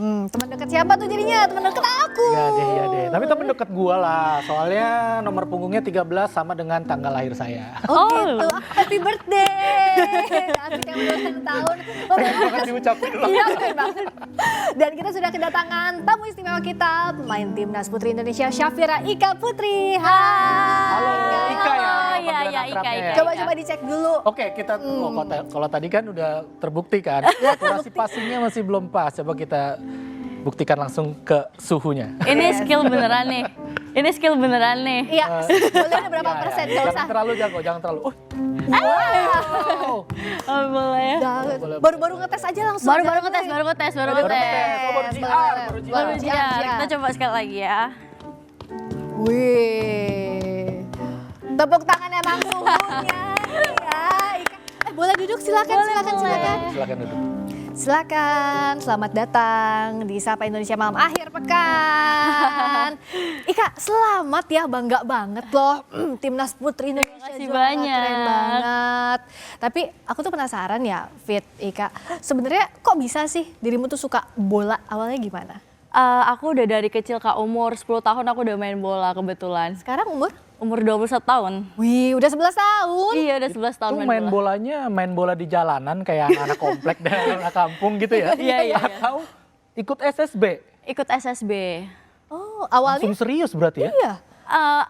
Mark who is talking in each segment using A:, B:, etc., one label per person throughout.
A: Teman dekat siapa tuh jadinya? Teman dekat aku.
B: Iya deh. Tapi teman dekat gua lah. Soalnya nomor punggungnya 13 sama dengan tanggal lahir saya.
A: Oh gitu. Happy birthday. Asik yang ulang tahun.
B: Terima kasih diucapin dulu.
A: Iya, keren banget. Dan kita sudah kedatangan tamu istimewa kita, pemain timnas putri Indonesia Syafira Ika Putri. Hai.
B: Halo, Ika ya.
C: Iya,
B: panggilan
C: Ika,
B: akrabnya ya.
A: Coba dicek dulu.
B: Oke, kita kalau tadi kan udah terbukti kan. Akurasi passingnya masih belum pas. Coba kita buktikan langsung ke suhunya.
C: Ini skill beneran nih. Ini skill beneran nih.
A: Iya, boleh ada berapa
B: Ya,
A: persen?
B: ya.
A: Gak usah.
B: Jangan terlalu jago, jangan terlalu.
A: Wow.
C: Oh, boleh.
A: Baru ngetes aja langsung.
C: Baru
A: Jangan
C: ngetes,
A: dulu.
C: baru ngetes.
B: Oh, baru JR,
C: Baru
A: Jiar.
C: jiar. Kita coba sekali lagi ya.
A: Wih, tepuk tangan emang suhunya. Ya, Ika. Boleh duduk silakan.
B: Silakan duduk.
A: Silakan, selamat datang di Sapa Indonesia Malam Akhir Pekan. Ika, selamat ya, bangga banget loh. Timnas Putri Indonesia
C: Makasih
A: juara,
C: banyak.
A: keren banget. Tapi aku tuh penasaran ya, Fit, Ika. Sebenarnya kok bisa sih dirimu tuh suka bola? Awalnya gimana?
C: Aku udah dari kecil Kak, umur 10 tahun aku udah main bola kebetulan.
A: Sekarang umur?
C: Umur 21 tahun.
A: Wih, udah 11 tahun.
C: Iya, udah 11 tahun
B: Itu
C: main bola.
B: main bola di jalanan kayak anak komplek dan anak kampung gitu ya?
C: Iya.
B: Atau ikut SSB?
C: Ikut SSB.
A: Oh, awalnya?
B: Langsung serius berarti ya?
A: Iya.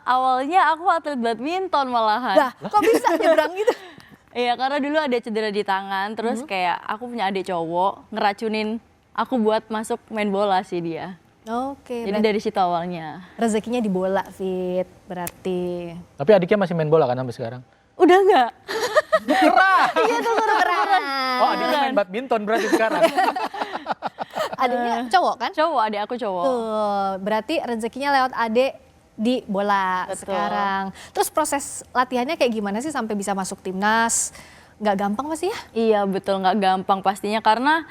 C: Awalnya aku atlet badminton malahan.
A: Lah, kok bisa nyebrang gitu?
C: Iya, karena dulu ada cedera di tangan, terus kayak aku punya adik cowok ngeracunin aku buat masuk main bola sih dia.
A: Oke,
C: Jadi dari situ awalnya.
A: rezekinya di bola, Fit, berarti.
B: Tapi adiknya masih main bola kan sampai sekarang?
C: Udah enggak?
A: Iya, tuh keren.
B: Oh, adiknya main badminton berarti sekarang.
A: Adiknya cowok kan?
C: Cowok, adik aku cowok.
A: Tuh, berarti rezekinya lewat adik di bola
C: Betul.
A: sekarang. Terus proses latihannya kayak gimana sih sampai bisa masuk timnas? Nggak gampang pasti ya?
C: Iya betul, nggak gampang pastinya karena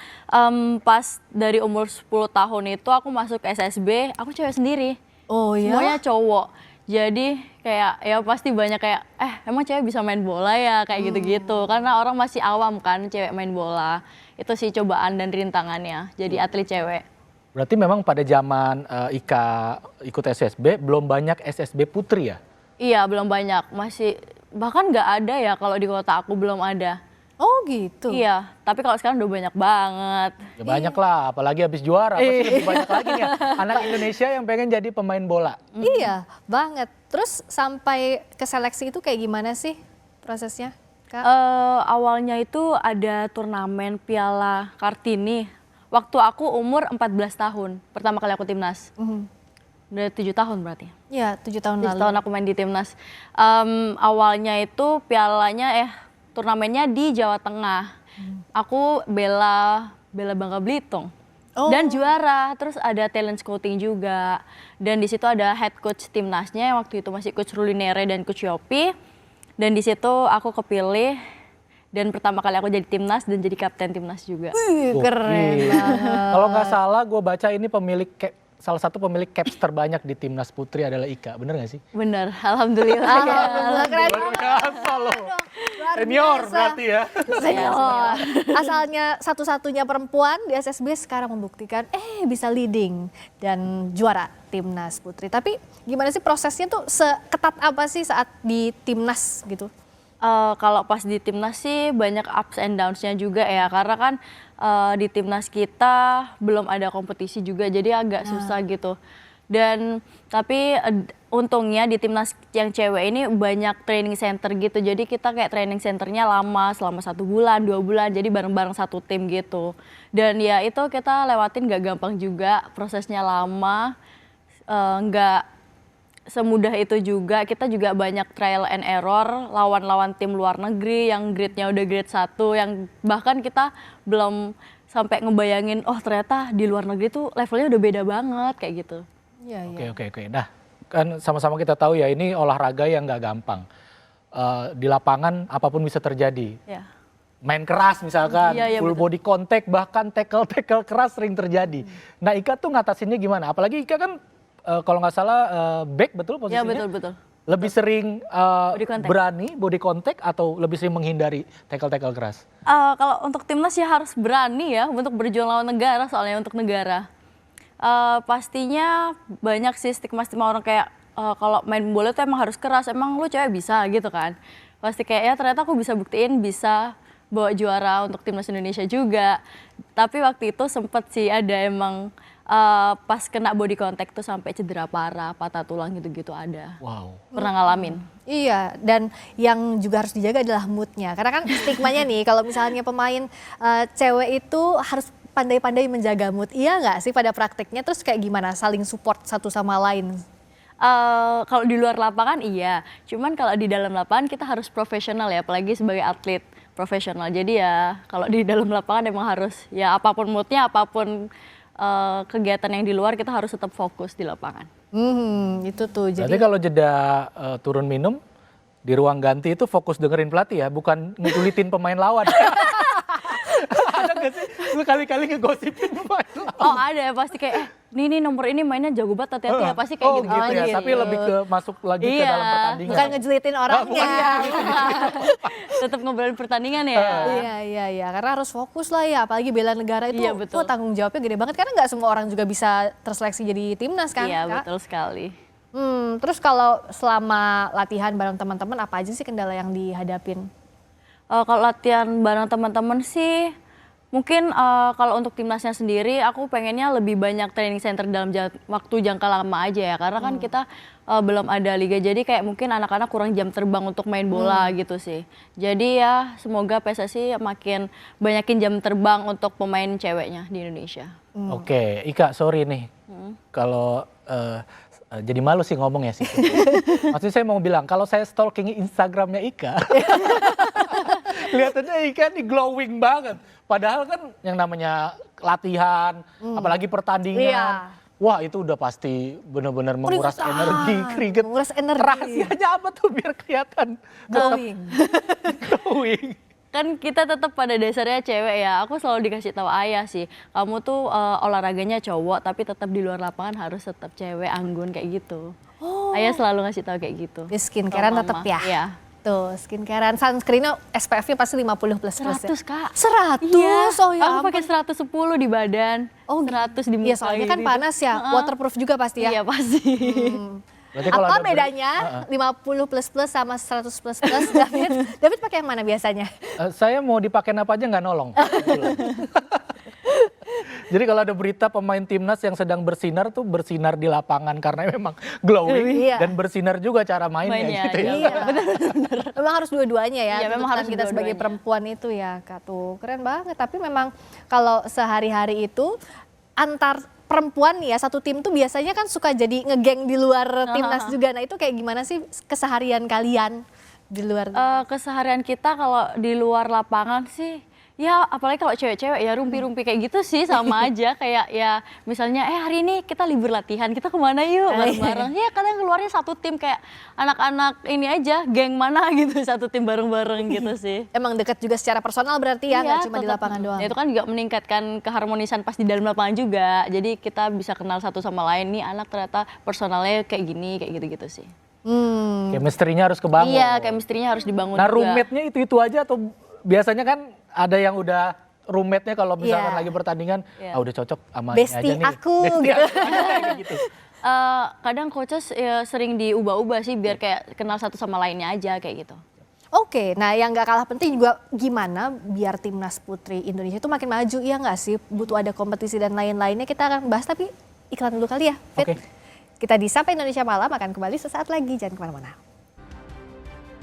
C: pas dari umur 10 tahun itu aku masuk SSB, aku cewek sendiri.
A: Oh iya?
C: Semuanya cowok. Jadi kayak ya pasti banyak kayak emang cewek bisa main bola ya kayak gitu-gitu. Karena orang masih awam kan cewek main bola. Itu sih cobaan dan rintangannya jadi atlet cewek.
B: Berarti memang pada zaman Ika ikut SSB belum banyak SSB putri ya?
C: Iya belum banyak, masih bahkan nggak ada ya kalau di kota aku belum ada.
A: Oh gitu?
C: Iya, tapi kalau sekarang udah banyak banget.
B: Ya banyak lah, apalagi habis juara. Pasti lebih banyak lagi nih ya. Anak Indonesia yang pengen jadi pemain bola.
A: Iya, banget. Terus sampai ke seleksi itu kayak gimana sih prosesnya, Kak?
C: Awalnya itu ada turnamen Piala Kartini. Waktu aku umur 14 tahun, pertama kali aku timnas. Udah 7 tahun berarti.
A: Ya, 7 tahun
C: 7
A: lalu.
C: tahun aku main di timnas. Awalnya itu pialanya turnamennya di Jawa Tengah. Aku bela Bangka Belitung.
A: Oh.
C: Dan juara, terus ada talent scouting juga. Dan di situ ada head coach timnasnya, waktu itu masih coach Ruli Nere dan coach Yopi. Dan di situ aku kepilih dan pertama kali aku jadi timnas dan jadi kapten timnas juga.
A: Wih, keren
B: Gokil.
A: banget.
B: Kalau nggak salah gue baca ini salah satu pemilik caps terbanyak di timnas putri adalah Ika, bener gak sih?
C: Bener, alhamdulillah.
A: Alhamdulillah, keren
B: Luar
A: banget.
B: biasa loh.
A: Luar
B: Senior
A: biasa.
B: berarti ya.
A: Senior. Asalnya satu-satunya perempuan di SSB sekarang membuktikan bisa leading dan juara timnas putri. Tapi gimana sih prosesnya tuh seketat apa sih saat di timnas gitu?
C: Kalau pas di timnas sih banyak ups and downs-nya juga ya, karena kan di timnas kita belum ada kompetisi juga, jadi agak susah gitu. Dan tapi untungnya di timnas yang cewek ini banyak training center gitu, jadi kita kayak training centernya lama, selama 1 bulan, 2 bulan, jadi bareng-bareng satu tim gitu. Dan ya itu kita lewatin gak gampang juga, prosesnya lama, nggak semudah itu juga. Kita juga banyak trial and error, lawan-lawan tim luar negeri yang grade-nya udah grade 1, yang bahkan kita belum sampai ngebayangin, oh ternyata di luar negeri tuh levelnya udah beda banget kayak gitu.
A: Iya,
B: Oke. Nah, kan sama-sama kita tahu ya ini olahraga yang nggak gampang. Di lapangan apapun bisa terjadi.
C: Ya.
B: Main keras misalkan,
C: Iya,
B: full
C: betul.
B: body contact, bahkan tackle keras sering terjadi. Nah, Ika tuh ngatasinnya gimana? Apalagi Ika kan kalau nggak salah back betul
C: Ya
B: posisinya?
C: betul.
B: Lebih sering
C: Body contact.
B: berani body contact atau lebih sering menghindari tackle-tackle keras?
C: Kalau untuk timnas ya harus berani ya untuk berjuang lawan negara, soalnya untuk negara. Pastinya banyak sih stigma-stigma orang kayak kalau main bola tuh emang harus keras, emang lu cewek bisa gitu kan. Pasti kayak ya ternyata aku bisa buktiin bisa bawa juara untuk timnas Indonesia juga. Tapi waktu itu sempet sih ada emang pas kena body contact tuh sampai cedera parah, patah tulang gitu-gitu ada.
B: Wow.
C: Pernah ngalamin.
A: Iya, dan yang juga harus dijaga adalah moodnya. Karena kan stigmanya nih, kalau misalnya pemain cewek itu harus pandai-pandai menjaga mood. Iya nggak sih pada prakteknya? Terus kayak gimana saling support satu sama lain?
C: Kalau di luar lapangan iya, cuman kalau di dalam lapangan kita harus profesional ya, apalagi sebagai atlet profesional. Jadi ya kalau di dalam lapangan emang harus ya apapun moodnya, apapun kegiatan yang di luar kita harus tetap fokus di lapangan.
A: Itu tuh.
B: Berarti
A: Jadi
B: kalau jeda turun minum di ruang ganti itu fokus dengerin pelatih ya, bukan ngejulitin pemain lawan. Ada nggak sih lu kali-kali ngegosipin pemain lawan?
C: Oh ada pasti kayak nih nomor ini mainnya jago banget, hati-hati ya, pasti kayak gitu.
B: Gitu ya,
A: gitu.
B: tapi lebih ke masuk lagi ke
C: Iya,
B: dalam pertandingan.
A: bukan ngejulitin orangnya.
C: Tetap ngobrolin pertandingan ya.
A: Iya, karena harus fokus lah ya, apalagi bela negara itu,
C: Iya, betul.
A: tanggung jawabnya gede banget karena nggak semua orang juga bisa terseleksi jadi timnas kan,
C: Iya
A: Kak?
C: betul sekali.
A: Terus kalau selama latihan bareng teman-teman apa aja sih kendala yang dihadapin?
C: Kalau latihan bareng teman-teman sih mungkin kalau untuk timnasnya sendiri aku pengennya lebih banyak training center dalam waktu jangka lama aja ya, karena kan kita belum ada liga, jadi kayak mungkin anak-anak kurang jam terbang untuk main bola gitu sih. Jadi ya semoga PSSI makin banyakin jam terbang untuk pemain ceweknya di Indonesia.
B: Oke, Ika sorry nih. Kalau jadi malu sih ngomong ya sih. Maksudnya saya mau bilang kalau saya stalking Instagramnya Ika. Kelihatannya Ika nih glowing banget. Padahal kan yang namanya latihan, apalagi pertandingan.
A: Iya.
B: Wah itu udah pasti benar-benar menguras
A: Keringetan.
B: energi, keringet.
A: Menguras energi.
B: Rahasianya apa tuh biar kelihatan
A: Glowing.
B: glowing?
C: Kan kita tetap pada dasarnya cewek ya. Aku selalu dikasih tahu ayah sih, kamu tuh olahraganya cowok tapi tetap di luar lapangan harus tetap cewek anggun kayak gitu. Ayah selalu ngasih tahu kayak gitu.
A: Di skincarean
C: Sama
A: tetap
C: mama.
A: ya?
C: Iya.
A: Tuh, skincarean, sunscreennya SPF-nya pasti 50 plus ya?
C: 100 Kak.
A: 100?
C: Iya,
A: Oh ya
C: aku
A: ampun.
C: pakai 110 di badan,
A: Oh,
C: 100 di muka.
A: Iya soalnya kan
C: gitu.
A: panas ya, waterproof juga pasti ya?
C: Iya pasti.
B: Berarti kalau
A: Apa
B: ada
A: bedanya 50 plus plus sama 100 plus plus, David? David pakai yang mana biasanya?
B: saya mau dipakai apa aja nggak nolong. Jadi kalau ada berita pemain timnas yang sedang bersinar tuh bersinar di lapangan karena memang glowing
A: Iya.
B: dan bersinar juga cara mainnya
C: Mainnya,
B: gitu ya.
A: Iya, memang harus dua-duanya ya.
C: Iya, memang
A: tuntutan
C: harus
A: kita sebagai
C: dua-duanya.
A: perempuan itu ya, Kak, tuh keren banget. Tapi memang kalau sehari-hari itu antar perempuan nih ya, satu tim tuh biasanya kan suka jadi ngegeng di luar timnas juga. Nah itu kayak gimana sih keseharian kalian di luar?
C: Keseharian kita kalau di luar lapangan sih, ya apalagi kalau cewek-cewek ya rumpi-rumpi kayak gitu sih sama aja. Kayak ya misalnya hari ini kita libur latihan, kita kemana yuk bareng-bareng. Ya kadang keluarnya satu tim kayak anak-anak ini aja, geng mana gitu, satu tim bareng-bareng gitu sih.
A: Emang dekat juga secara personal berarti ya, nggak
C: Iya,
A: cuma di
C: tetap.
A: lapangan doang.
C: Ya, itu kan juga meningkatkan keharmonisan pas di dalam lapangan juga. Jadi kita bisa kenal satu sama lain, nih anak ternyata personalnya kayak gini, kayak gitu-gitu sih.
B: Chemistry-nya harus kebangun.
C: Iya, chemistry-nya harus dibangun
B: Nah
C: juga.
B: roommate-nya itu aja atau biasanya kan ada yang udah roommate-nya kalau misalkan
A: Iya.
B: lagi pertandingan,
C: Iya.
B: udah cocok sama
A: Bestie
B: ini aja nih.
A: aku,
B: Bestie
A: gitu.
B: aku, kayak gitu.
C: Kadang coaches ya sering diubah-ubah sih biar kayak kenal satu sama lainnya aja kayak gitu.
A: Oke, nah yang gak kalah penting juga gimana biar timnas putri Indonesia itu makin maju, iya nggak sih? Butuh ada kompetisi dan lain-lainnya, kita akan bahas tapi iklan dulu kali ya, Fit.
B: Oke.
A: Kita di Sapa Indonesia Malam akan kembali sesaat lagi, jangan kemana-mana.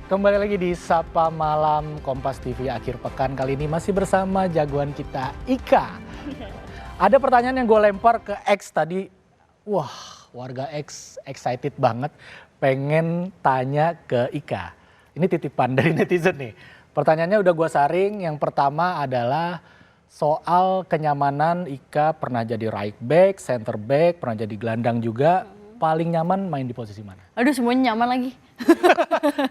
B: Kembali lagi di Sapa Malam Kompas TV akhir pekan, kali ini masih bersama jagoan kita Ika. Ada pertanyaan yang gue lempar ke X tadi, wah warga X excited banget pengen tanya ke Ika. Ini titipan dari netizen nih. Pertanyaannya udah gue saring, yang pertama adalah soal kenyamanan. Ika pernah jadi right back, center back, pernah jadi gelandang juga. Paling nyaman main di posisi mana?
C: Aduh semuanya nyaman lagi.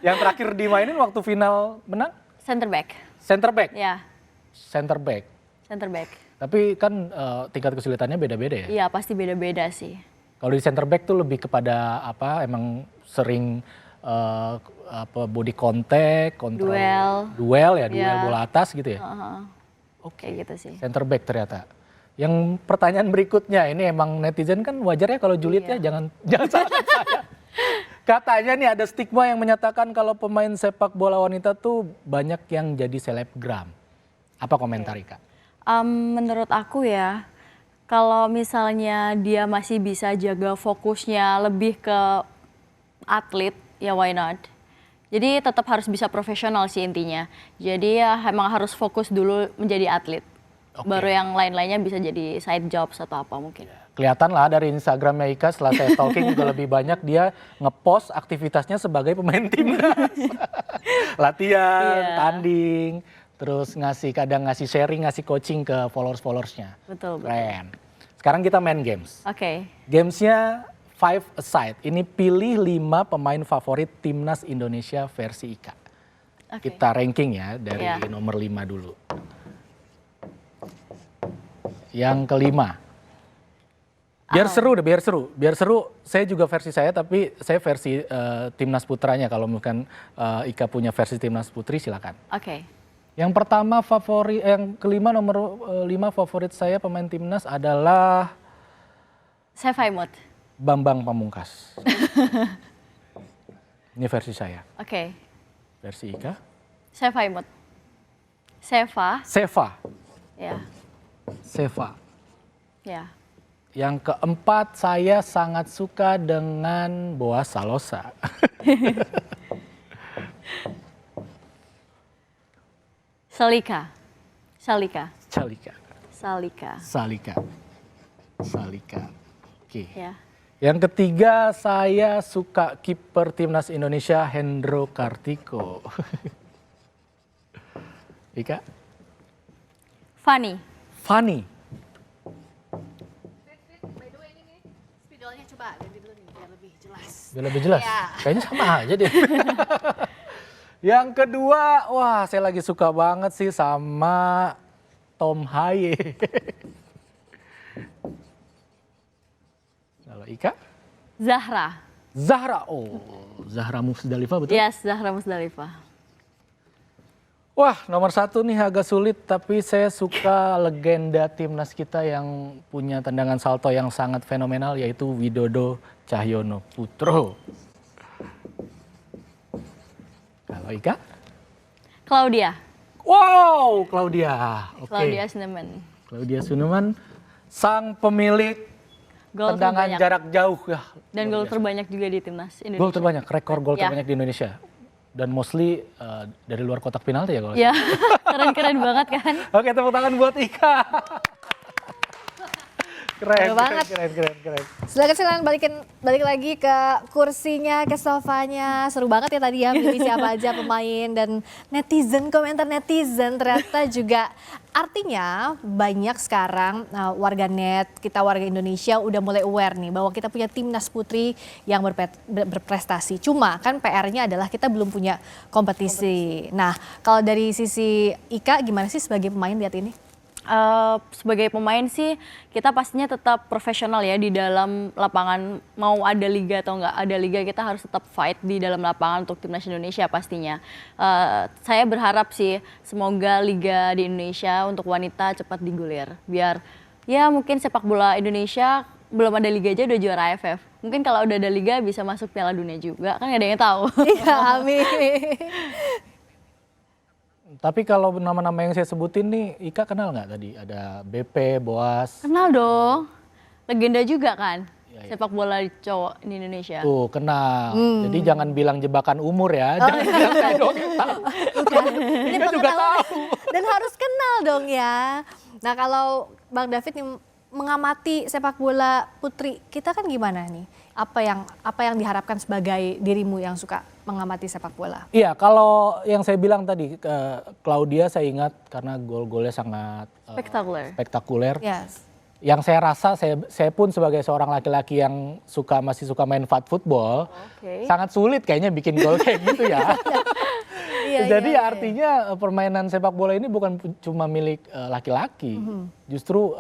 B: Yang terakhir dimainin waktu final menang?
C: Center back.
B: Center back?
C: Ya,
B: Center back.
C: center back.
B: Tapi kan tingkat kesulitannya beda-beda ya?
C: Iya pasti beda-beda sih.
B: Kalau di center back tuh lebih kepada apa, emang sering body contact, kontrol duel bola atas gitu ya.
C: Kayak gitu sih.
B: Center back ternyata. Yang pertanyaan berikutnya ini emang netizen kan wajar ya kalau julid ya, jangan salahkan saya. Katanya nih ada stigma yang menyatakan kalau pemain sepak bola wanita tuh banyak yang jadi selebgram. Apa komentar Ika?
C: Menurut aku ya, kalau misalnya dia masih bisa jaga fokusnya lebih ke atlet, ya why not? Jadi tetap harus bisa profesional sih intinya. Jadi ya emang harus fokus dulu menjadi atlet. Baru yang lain-lainnya bisa jadi side jobs atau apa mungkin.
B: Kelihatan lah dari Instagramnya Ika setelah saya stalking juga lebih banyak dia ngepost aktivitasnya sebagai pemain timnas. Latihan, tanding, terus kadang ngasih sharing, ngasih coaching ke followers-followersnya.
C: Betul.
B: Keren. Sekarang kita main games.
C: Oke.
B: Gamesnya 5 aside. Ini pilih 5 pemain favorit timnas Indonesia versi Ika. Kita ranking ya dari nomor 5 dulu. Yang kelima. Biar seru. Saya juga versi saya, tapi saya versi timnas putranya. Kalau bukan Ika punya versi timnas putri, silakan.
C: Oke.
B: Yang pertama yang kelima nomor 5 favorit saya pemain timnas adalah
C: Sefaimut.
B: Bambang Pamungkas. Ini versi saya.
C: Oke.
B: Versi Ika?
C: Sefaimut.
B: Seva.
C: Ya.
B: Seva.
C: Ya.
B: Yang keempat saya sangat suka dengan Boas Salosa.
C: Salika.
B: Oke.
C: Ya.
B: Yang ketiga saya suka kiper timnas Indonesia Hendro Kartiko. Ika?
C: Fani.
A: By the way ini nih, spidolnya coba ganti dulu nih biar lebih jelas.
B: Biar lebih jelas?
A: Ya.
B: Kayaknya sama aja deh. Yang kedua, wah saya lagi suka banget sih sama Tom Haye. Kalau Ika?
C: Zahra.
B: Zahra Musdalifah betul?
C: Yes, Zahra Musdalifah.
B: Wah, nomor 1 nih agak sulit, tapi saya suka legenda timnas kita yang punya tendangan salto yang sangat fenomenal, yaitu Widodo Cahyono Putro. Kalau Ika?
C: Claudia.
B: Wow, Claudia. Oke.
C: Claudia Suneman.
B: Suneman, sang pemilik
C: Gol
B: tendangan
C: terbanyak.
B: jarak jauh. Ya,
C: Dan gol terbanyak juga di timnas Indonesia.
B: gol terbanyak, rekor gol
C: Ya.
B: terbanyak di Indonesia. Dan mostly dari luar kotak penalti ya kalau.
C: Ya, keren-keren banget kan.
B: Oke, tepuk tangan buat Ika. Keren.
A: Silakan balik lagi ke kursinya, ke sofanya. Seru banget ya tadi ya milih siapa aja pemain dan komentar netizen ternyata juga artinya banyak sekarang warganet kita warga Indonesia udah mulai aware nih bahwa kita punya timnas putri yang berprestasi. Cuma kan PR-nya adalah kita belum punya kompetisi. Nah, kalau dari sisi Ika gimana sih sebagai pemain lihat ini?
C: Sebagai pemain sih kita pastinya tetap profesional ya di dalam lapangan, mau ada liga atau nggak ada liga kita harus tetap fight di dalam lapangan untuk timnas Indonesia pastinya. Saya berharap sih semoga liga di Indonesia untuk wanita cepat digulir biar ya mungkin sepak bola Indonesia belum ada liga aja udah juara AFF. Mungkin kalau udah ada liga bisa masuk Piala Dunia juga, kan nggak ada yang tahu.
A: Iya, amin.
B: Tapi kalau nama-nama yang saya sebutin nih, Ika kenal nggak tadi? Ada BP, Boas.
C: Kenal dong, legenda juga kan
B: Ya.
C: sepak bola cowok di Indonesia.
B: Tuh, kenal. Jadi jangan bilang jebakan umur ya. Jangan bilang saya doang yang tahu.
A: Ini
B: Ika juga
A: pengetahuan
B: tahu.
A: dan harus kenal dong ya. Nah, kalau Bang David nih mengamati sepak bola putri kita kan gimana nih? Apa yang diharapkan sebagai dirimu yang suka mengamati sepak bola?
B: Iya, kalau yang saya bilang tadi, Claudia saya ingat karena gol-golnya sangat spektakuler.
A: Yes.
B: Yang saya rasa, saya pun sebagai seorang laki-laki yang masih suka main football, sangat sulit kayaknya bikin gol kayak gitu ya. Jadi artinya permainan sepak bola ini bukan cuma milik laki-laki, justru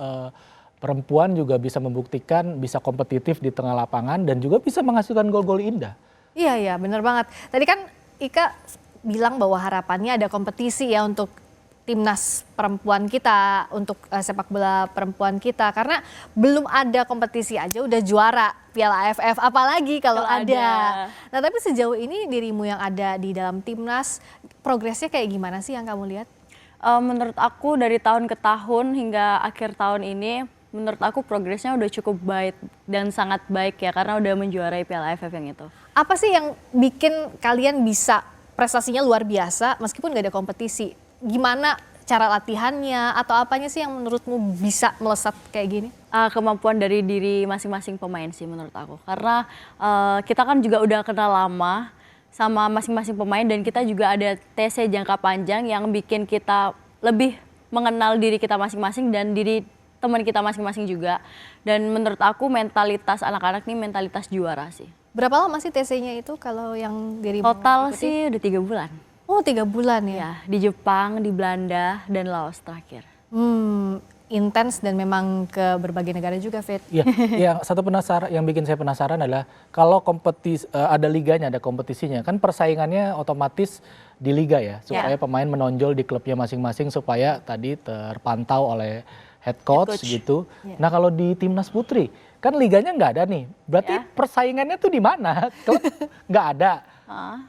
B: perempuan juga bisa membuktikan bisa kompetitif di tengah lapangan dan juga bisa menghasilkan gol-gol indah.
A: Iya, bener banget. Tadi kan Ika bilang bahwa harapannya ada kompetisi ya untuk timnas perempuan kita, untuk sepak bola perempuan kita. Karena belum ada kompetisi aja udah juara Piala AFF, apalagi kalau ada. Nah tapi sejauh ini dirimu yang ada di dalam timnas, progresnya kayak gimana sih yang kamu lihat?
C: Menurut aku dari tahun ke tahun hingga akhir tahun ini, menurut aku progresnya udah cukup baik dan sangat baik ya, karena udah menjuarai Piala AFF yang itu.
A: Apa sih yang bikin kalian bisa prestasinya luar biasa meskipun gak ada kompetisi? Gimana cara latihannya atau apanya sih yang menurutmu bisa melesat kayak gini?
C: Kemampuan dari diri masing-masing pemain sih menurut aku. Karena kita kan juga udah kenal lama sama masing-masing pemain, dan kita juga ada TC jangka panjang yang bikin kita lebih mengenal diri kita masing-masing dan diri teman kita masing-masing juga. Dan menurut aku mentalitas anak-anak ini mentalitas juara sih.
A: Berapa lama sih TC-nya itu kalau yang dirimu
C: Total
A: ikuti?
C: sih udah 3 bulan.
A: Oh 3 bulan ya?
C: Ya, di Jepang, di Belanda, dan Laos terakhir.
A: Intens dan memang ke berbagai negara juga, Fit.
B: Iya, yang satu penasaran, yang bikin saya penasaran adalah kalau kompetisi ada liganya, ada kompetisinya, kan persaingannya otomatis di liga ya, supaya pemain menonjol di klubnya masing-masing supaya tadi terpantau oleh head coach gitu. Nah kalau di timnas putri kan liganya nggak ada nih, berarti persaingannya tuh di mana? Klub nggak ada.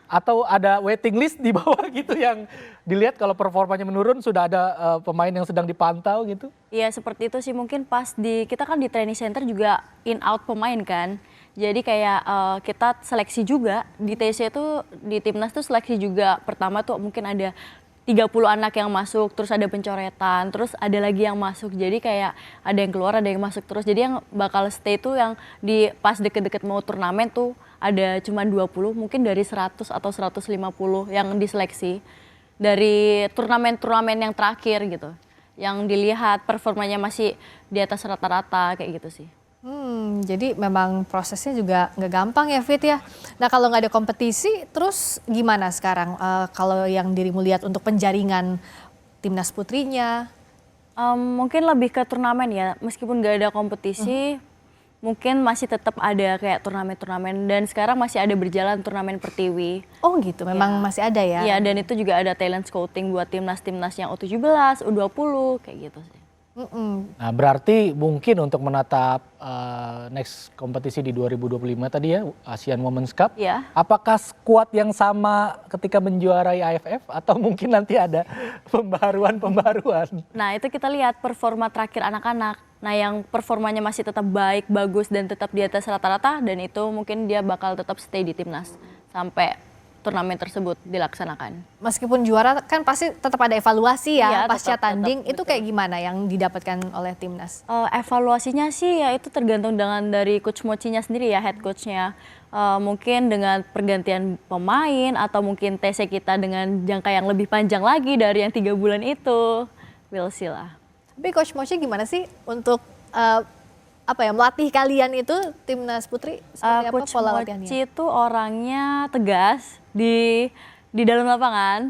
B: Atau ada waiting list di bawah gitu yang dilihat kalau performanya menurun sudah ada pemain yang sedang dipantau gitu?
C: Iya seperti itu sih, mungkin pas kita kan di training center juga in out pemain kan. Jadi kayak kita seleksi juga di TC itu, di timnas tuh seleksi juga. Pertama tuh mungkin ada 30 anak yang masuk, terus ada pencoretan, terus ada lagi yang masuk. Jadi kayak ada yang keluar, ada yang masuk terus. Jadi yang bakal stay tuh yang di pas deket-deket mau turnamen tuh ada cuma 20, mungkin dari 100 atau 150 yang diseleksi dari turnamen-turnamen yang terakhir gitu. Yang dilihat performanya masih di atas rata-rata kayak gitu sih.
A: Jadi memang prosesnya juga nggak gampang ya, Fit ya. Nah kalau nggak ada kompetisi, terus gimana sekarang kalau yang dirimu lihat untuk penjaringan timnas putrinya?
C: Mungkin lebih ke turnamen ya, meskipun nggak ada kompetisi, mungkin masih tetap ada kayak turnamen-turnamen, dan sekarang masih ada berjalan turnamen Pertiwi.
A: Oh gitu, memang masih ada ya?
C: Iya, dan itu juga ada talent scouting buat timnas-timnas yang U17, U20, kayak gitu sih.
B: Nah berarti mungkin untuk menatap next kompetisi di 2025 tadi ya, Asian Women's Cup, apakah skuad yang sama ketika menjuarai AFF atau mungkin nanti ada pembaruan-pembaruan?
C: Nah itu kita lihat performa terakhir anak-anak. Nah yang performanya masih tetap baik, bagus, dan tetap di atas rata-rata, dan itu mungkin dia bakal tetap stay di timnas sampai turnamen tersebut dilaksanakan.
A: Meskipun juara kan pasti tetap ada evaluasi ya, pasca
C: tetap,
A: tanding. Itu
C: betul.
A: kayak gimana yang didapatkan oleh timnas?
C: Evaluasinya sih ya itu tergantung dengan dari coach Mochinya sendiri ya, head coachnya. Mungkin dengan pergantian pemain atau mungkin TC kita dengan jangka yang lebih panjang lagi dari yang 3 bulan itu. We'll see lah.
A: Tapi Coach Mochi gimana sih untuk melatih kalian itu timnas putri? Seperti apa
C: Coach
A: pola latihannya?
C: Mochi itu orangnya tegas di dalam lapangan,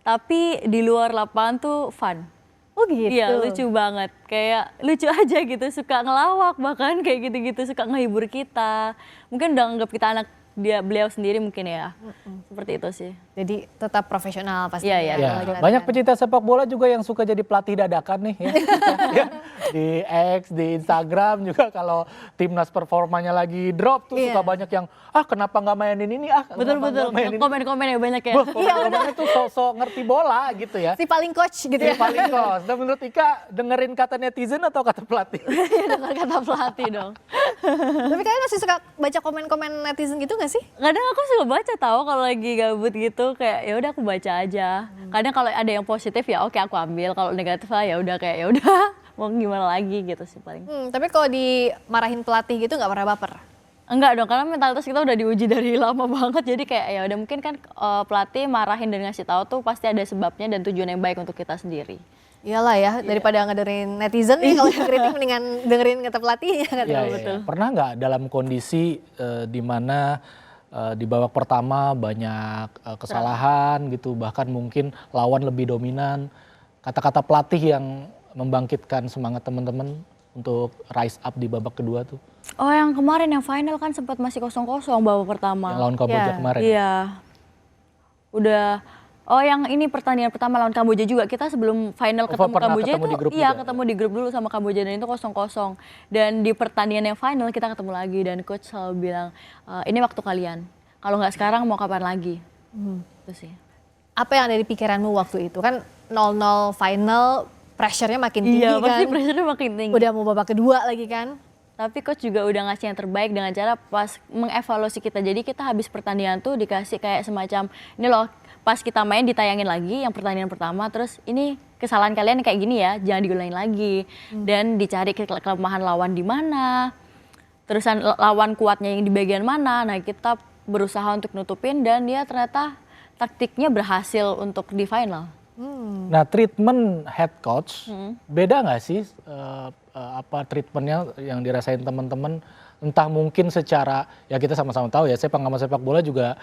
C: tapi di luar lapangan tuh fun.
A: Oh gitu?
C: Iya lucu banget, kayak lucu aja gitu, suka ngelawak bahkan kayak gitu-gitu, suka ngehibur kita. Mungkin udah anggap kita anak beliau sendiri mungkin ya, seperti itu sih.
A: Jadi tetap profesional pasti.
C: Iya.
B: Ya, banyak pecinta sepak bola juga yang suka jadi pelatih dadakan nih ya. Ya, di X, di Instagram juga kalau timnas performanya lagi drop tuh suka banyak yang kenapa nggak mainin ini
C: Betul-betul, komen-komen ya banyak ya.
B: Komen-komennya tuh sosok ngerti bola gitu ya.
A: Si paling coach gitu ya.
B: Si paling coach. Dan menurut Ika dengerin kata netizen atau kata pelatih?
C: Dengar kata pelatih dong.
A: Tapi kalian masih suka baca komen-komen netizen gitu gak sih?
C: Kadang aku suka baca tahu kalau lagi gabut gitu, kayak ya udah aku baca aja. Kadang kalau ada yang positif ya oke aku ambil, kalau negatif lah ya udah kayak ya udah mau gimana lagi gitu sih paling.
A: Tapi kalau dimarahin pelatih gitu nggak pernah baper?
C: Enggak dong, karena mentalitas kita udah diuji dari lama banget, jadi kayak ya udah mungkin kan pelatih marahin dan ngasih tahu tuh pasti ada sebabnya dan tujuan yang baik untuk kita sendiri.
A: Iyalah ya, daripada ngedengerin netizen nih kalau yang kritik mendingan dengerin kata pelatih ya.
B: Betul. Pernah nggak dalam kondisi di mana di babak pertama banyak kesalahan gitu, bahkan mungkin lawan lebih dominan, kata-kata pelatih yang membangkitkan semangat teman-teman untuk rise up di babak kedua tuh?
C: Oh yang kemarin yang final kan sempat masih 0-0 babak pertama.
B: Yang lawan Kamboja
A: Ya.
B: kemarin.
C: Iya. Udah. Oh yang ini pertandingan pertama lawan Kamboja juga. Kita sebelum final ketemu
B: pernah
C: Kamboja
B: ketemu
C: itu
B: di grup
C: iya
B: juga?
C: ketemu di grup dulu sama Kamboja dan itu 0-0. Dan di pertandingan yang final kita ketemu lagi dan coach selalu bilang ini waktu kalian. Kalau nggak sekarang mau kapan lagi? Itu sih.
A: Apa yang ada di pikiranmu waktu itu? Kan 0-0 final, pressure-nya makin tinggi
C: Iya pasti
A: kan.
C: pressure-nya makin tinggi.
A: Udah mau babak kedua lagi kan.
C: Tapi coach juga udah ngasih yang terbaik dengan cara pas mengevaluasi kita. Jadi kita habis pertandingan tuh dikasih kayak semacam ini loh pas kita main ditayangin lagi yang pertandingan pertama terus ini kesalahan kalian kayak gini ya jangan diulangin lagi dan dicari kelemahan lawan di mana. Terusan lawan kuatnya yang di bagian mana. Nah kita berusaha untuk nutupin dan dia ternyata taktiknya berhasil untuk di final.
B: Nah, treatment head coach beda nggak sih apa treatmentnya yang dirasain teman-teman? Entah mungkin secara ya kita sama-sama tahu ya, saya pengamat sepak bola juga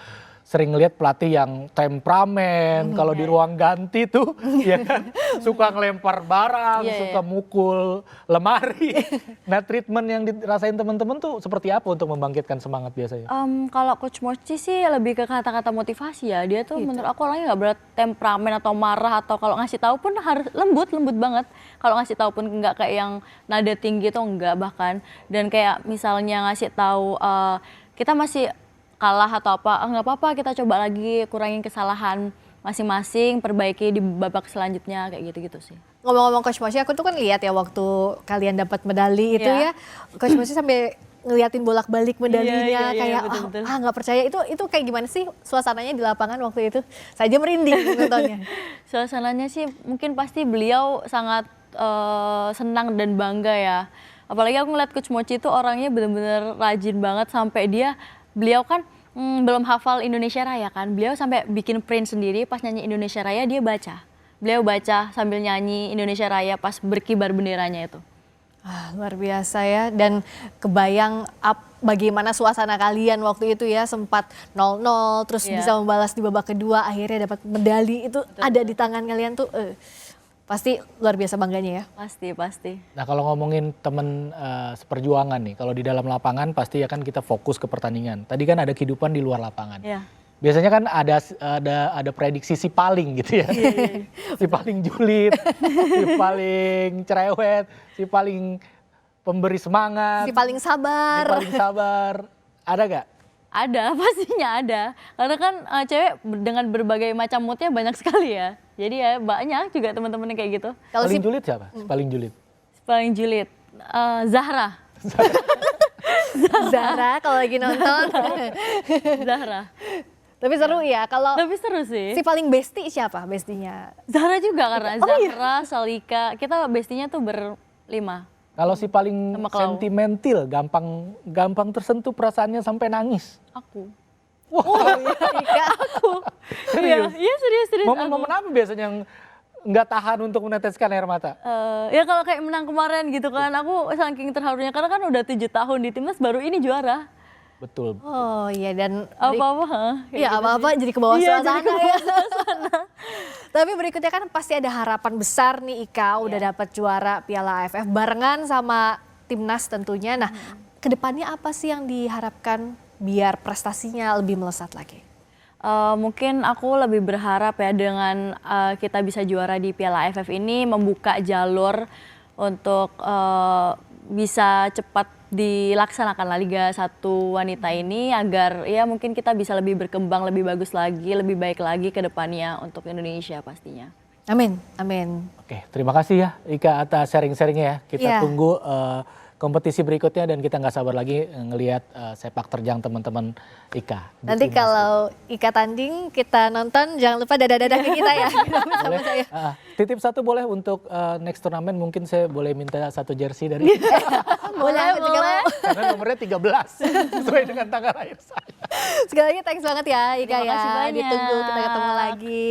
B: sering lihat pelatih yang temperamen, kalau di ruang ganti tuh ya kan suka ngelempar barang,
C: Iya,
B: suka mukul lemari. Nah, treatment yang dirasain teman-teman tuh seperti apa untuk membangkitkan semangat biasanya?
C: Kalau Coach Mochi sih lebih ke kata-kata motivasi ya. Dia tuh menurut aku orangnya nggak berat temperamen atau marah atau kalau ngasih tahu pun harus lembut banget. Kalau ngasih tahu pun nggak kayak yang nada tinggi tuh nggak bahkan. Dan kayak misalnya ngasih tahu kita masih kalah atau apa, nggak apa-apa kita coba lagi kurangin kesalahan masing-masing, perbaiki di babak selanjutnya kayak gitu-gitu sih.
A: Ngomong-ngomong Coach Moshi, aku tuh kan lihat ya waktu kalian dapat medali itu
C: Iya.
A: ya, Coach Moshi sampai ngeliatin bolak-balik medalinya
C: Iya,
A: kayak
C: betul-betul.
A: nggak percaya itu kayak gimana sih suasananya di lapangan waktu itu? Saya aja merinding nontonnya.
C: Suasananya sih mungkin pasti beliau sangat senang dan bangga ya. Apalagi aku ngeliat Coach Mochi itu orangnya bener-bener rajin banget sampai beliau kan belum hafal Indonesia Raya kan. Beliau sampai bikin print sendiri pas nyanyi Indonesia Raya dia baca. Beliau baca sambil nyanyi Indonesia Raya pas berkibar benderanya itu.
A: Luar biasa ya, dan kebayang bagaimana suasana kalian waktu itu ya, sempat 0-0 terus
C: Iya.
A: bisa membalas di babak kedua akhirnya dapat medali itu ada di tangan kalian tuh pasti luar biasa bangganya ya.
C: Pasti.
B: Nah, kalau ngomongin temen seperjuangan nih, kalau di dalam lapangan pasti ya kan kita fokus ke pertandingan. Tadi kan ada kehidupan di luar lapangan.
C: Iya.
B: Biasanya kan ada prediksi si paling gitu ya. Si paling julid, si paling cerewet, si paling pemberi semangat,
A: Si paling
B: si
A: sabar.
B: paling sabar. Ada gak?
C: Ada, pastinya ada. Karena kan cewek dengan berbagai macam moodnya banyak sekali ya. Jadi ya banyak juga teman-teman yang kayak gitu.
A: Kalau si
B: Paling julid siapa? Si paling julid.
C: Paling julid, Zahra.
A: Zahra kalau lagi nonton.
C: Zahra.
A: Tapi seru ya kalau
C: Tapi seru sih.
A: si paling bestie siapa bestinya?
C: Zahra juga karena
A: Oh, iya.
C: Zahra, Salika, kita bestinya tuh berlima.
B: Kalau si paling
C: Sama Klau.
B: sentimental, gampang tersentuh perasaannya sampai nangis.
C: Aku.
A: Ika.
B: Serius?
C: Iya serius.
B: Momen-momen apa biasanya yang nggak tahan untuk meneteskan air mata?
C: Ya kalau kayak menang kemarin gitu kan, aku saking terharunya karena kan udah 7 tahun di timnas baru ini juara.
B: Betul.
A: Oh iya, dan
C: Apa-apa. kayak
A: iya
C: gitu
A: apa-apa
C: sih.
A: jadi ke bawah
C: Iya, jadi
A: suasana
C: ke bawah
A: ya. Tapi berikutnya kan pasti ada harapan besar nih Ika udah dapat juara Piala AFF barengan sama timnas tentunya. Nah, kedepannya apa sih yang diharapkan biar prestasinya lebih melesat lagi?
C: Mungkin aku lebih berharap ya dengan kita bisa juara di Piala AFF ini membuka jalur untuk bisa cepat dilaksanakan Liga 1 wanita ini agar ya mungkin kita bisa lebih berkembang, lebih bagus lagi, lebih baik lagi ke depannya untuk Indonesia pastinya.
A: Amin, amin.
B: Oke, terima kasih ya Ika atas sharing-sharingnya ya. Kita
A: Iya.
B: tunggu kompetisi berikutnya dan kita nggak sabar lagi ngelihat sepak terjang teman-teman Ika. di
A: Nanti
B: timnas.
A: kalau Ika tanding kita nonton jangan lupa dadah-dadah ke kita ya. Sama saya.
B: Titip satu boleh untuk next turnamen, mungkin saya boleh minta satu jersey dari
A: Boleh.
B: karena nomornya 13 sesuai dengan tanggal lahir saya.
A: Sekali lagi thanks banget ya Ika
C: Terima
A: ya.
C: kasih banyak.
A: Ditunggu kita ketemu lagi.